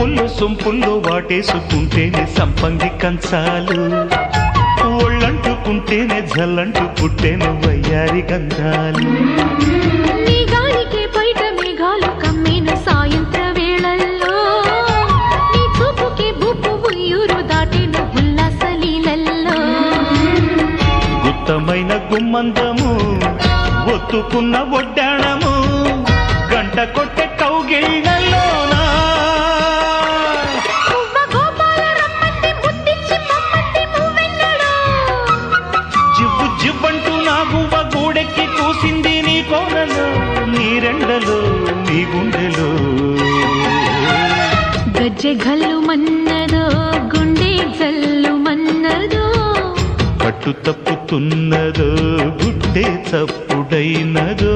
వంపుల్లో సొంపుల్లో వాటేసుకుంటేనే సంపంగి కంచాలు, ఒళ్ళంటుకుంటేనే జల్లంటు పుట్టేను వయ్యారి గంధాలు. నీ గాలికే బయట మేఘాలు కమ్మేను సాయంత్ర వేళల్లో, నీ చూపుకే బుప్పు ఉయ్యూరు దాటేను ఉల్లాస లీలల్లో. గుత్తమైన గుమ్మందము ఒత్తుకున్న ఒడ్డాణము గంట కొట్టే కౌగిళ్ళలోనా. జివ్వు జివ్వంటూ నా గువ్వ గూడెక్కి కూసింది నీ కోనలో, నీ రెండలో నీ గుండెలో. గజ్జె గల్లు మన్నదో గుండె జల్లు మన్నదో, పట్టు తప్పుతున్నదో గుడ్డే చప్పుడైనదో.